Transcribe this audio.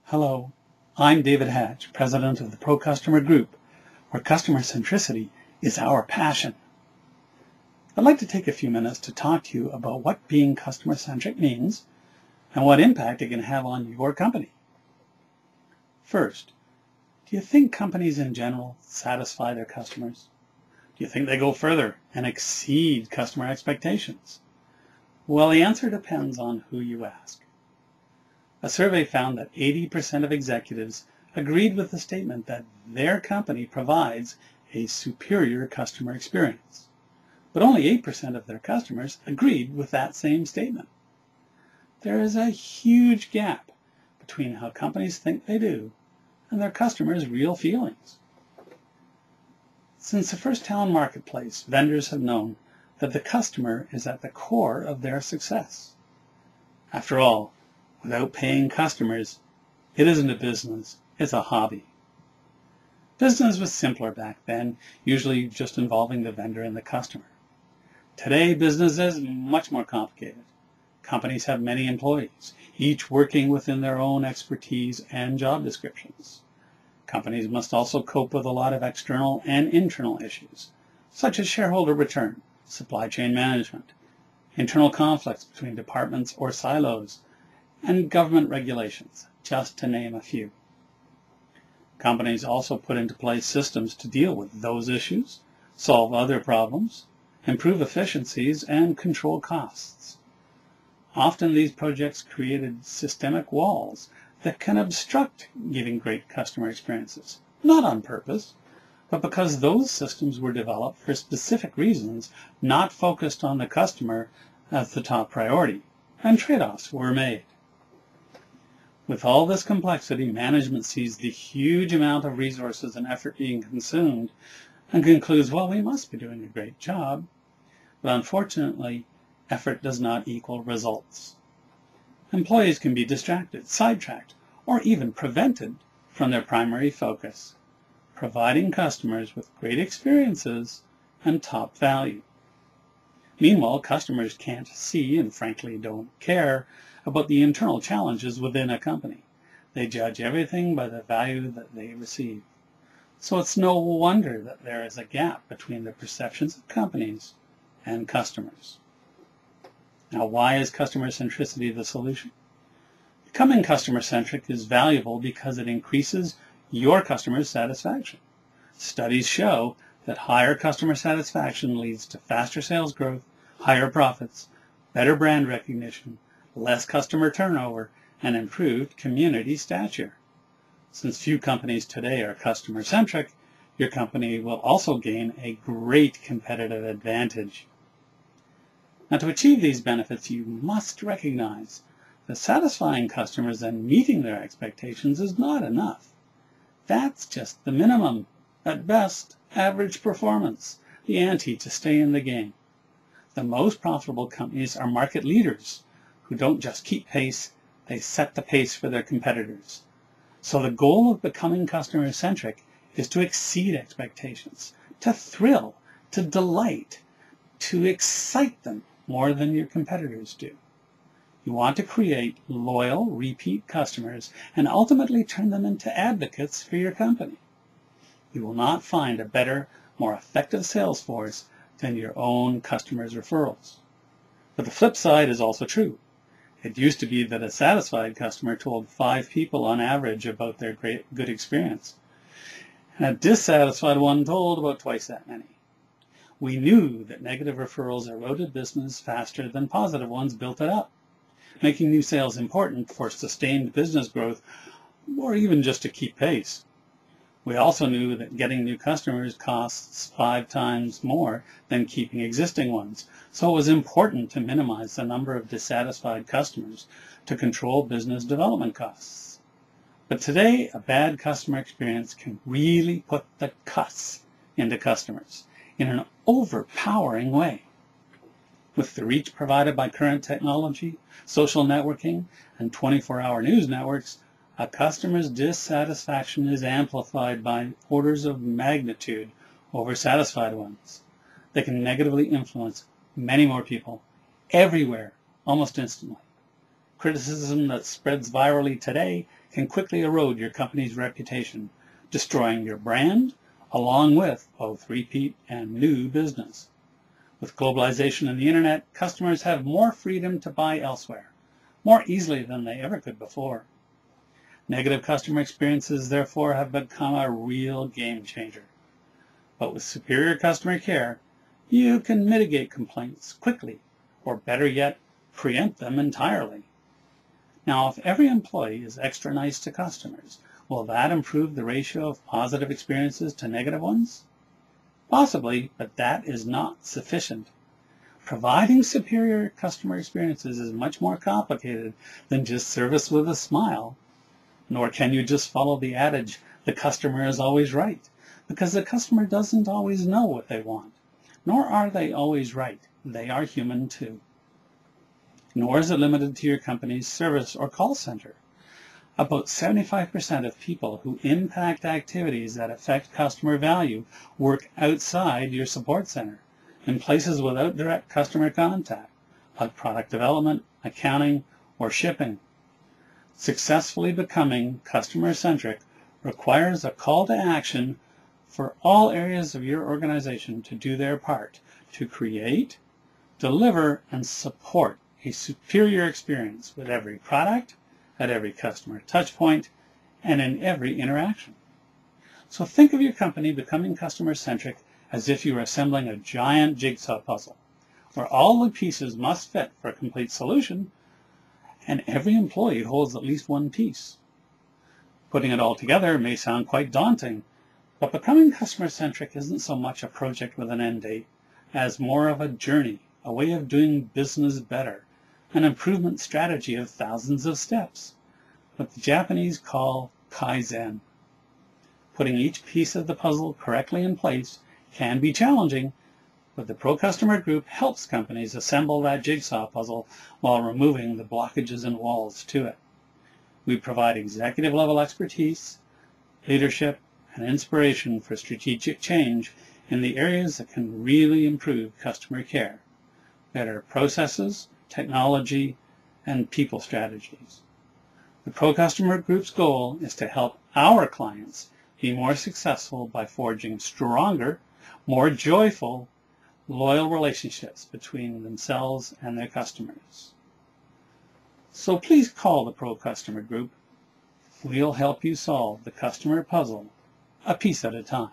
Hello, I'm David Hatch, President of the Pro Customer Group, where customer centricity is our passion. I'd like to take a few minutes to talk to you about what being customer-centric means and what impact it can have on your company. First, do you think companies in general satisfy their customers? Do you think they go further and exceed customer expectations? Well, the answer depends on who you ask. A survey found that 80% of executives agreed with the statement that their company provides a superior customer experience. But only 8% of their customers agreed with that same statement. There is a huge gap between how companies think they do and their customers' real feelings. Since the first town marketplace, vendors have known that the customer is at the core of their success. After all, without paying customers, it isn't a business, it's a hobby. Business was simpler back then, usually just involving the vendor and the customer. Today, business is much more complicated. Companies have many employees, each working within their own expertise and job descriptions. Companies must also cope with a lot of external and internal issues, such as shareholder return, supply chain management, internal conflicts between departments or silos, and government regulations, just to name a few. Companies also put into place systems to deal with those issues, solve other problems, improve efficiencies, and control costs. Often these projects created systemic walls that can obstruct giving great customer experiences, not on purpose, but because those systems were developed for specific reasons, not focused on the customer as the top priority, and trade-offs were made. With all this complexity, management sees the huge amount of resources and effort being consumed and concludes, well, we must be doing a great job. But unfortunately, effort does not equal results. Employees can be distracted, sidetracked, or even prevented from their primary focus, providing customers with great experiences and top value. Meanwhile, customers can't see and frankly don't care about the internal challenges within a company. They judge everything by the value that they receive. So it's no wonder that there is a gap between the perceptions of companies and customers. Now, why is customer centricity the solution? Becoming customer-centric is valuable because it increases your customer's satisfaction. Studies show that higher customer satisfaction leads to faster sales growth, higher profits, better brand recognition, less customer turnover, and improved community stature. Since few companies today are customer-centric, your company will also gain a great competitive advantage. Now, to achieve these benefits, you must recognize that satisfying customers and meeting their expectations is not enough. That's just the minimum, at best, average performance, the ante to stay in the game. The most profitable companies are market leaders who don't just keep pace, they set the pace for their competitors. So the goal of becoming customer-centric is to exceed expectations, to thrill, to delight, to excite them more than your competitors do. You want to create loyal, repeat customers and ultimately turn them into advocates for your company. You will not find a better, more effective sales force than your own customers' referrals. But the flip side is also true. It used to be that a satisfied customer told 5 people on average about their good experience, and a dissatisfied one told about twice that many. We knew that negative referrals eroded business faster than positive ones built it up, making new sales important for sustained business growth or even just to keep pace. We also knew that getting new customers costs 5 times more than keeping existing ones, so it was important to minimize the number of dissatisfied customers to control business development costs. But today, a bad customer experience can really put the cuss into customers in an overpowering way. With the reach provided by current technology, social networking, and 24-hour news networks, a customer's dissatisfaction is amplified by orders of magnitude over satisfied ones. They can negatively influence many more people, everywhere, almost instantly. Criticism that spreads virally today can quickly erode your company's reputation, destroying your brand, along with both repeat and new business. With globalization and the internet, customers have more freedom to buy elsewhere, more easily than they ever could before. Negative customer experiences, therefore, have become a real game changer. But with superior customer care, you can mitigate complaints quickly, or better yet, preempt them entirely. Now, if every employee is extra nice to customers, will that improve the ratio of positive experiences to negative ones? Possibly, but that is not sufficient. Providing superior customer experiences is much more complicated than just service with a smile. Nor can you just follow the adage, the customer is always right, because the customer doesn't always know what they want. Nor are they always right. They are human too. Nor is it limited to your company's service or call center. About 75% of people who impact activities that affect customer value work outside your support center, in places without direct customer contact, like product development, accounting, or shipping. Successfully becoming customer-centric requires a call to action for all areas of your organization to do their part to create, deliver, and support a superior experience with every product, at every customer touchpoint, and in every interaction. So think of your company becoming customer-centric as if you were assembling a giant jigsaw puzzle, where all the pieces must fit for a complete solution, and every employee holds at least one piece. Putting it all together may sound quite daunting, but becoming customer-centric isn't so much a project with an end date as more of a journey, a way of doing business better, an improvement strategy of thousands of steps, what the Japanese call Kaizen. Putting each piece of the puzzle correctly in place can be challenging, but the Pro Customer Group helps companies assemble that jigsaw puzzle while removing the blockages and walls to it. We provide executive-level expertise, leadership, and inspiration for strategic change in the areas that can really improve customer care: better processes, technology, and people strategies. The Pro Customer Group's goal is to help our clients be more successful by forging stronger, more joyful, loyal relationships between themselves and their customers. So please call the Pro Customer Group. We'll help you solve the customer puzzle a piece at a time.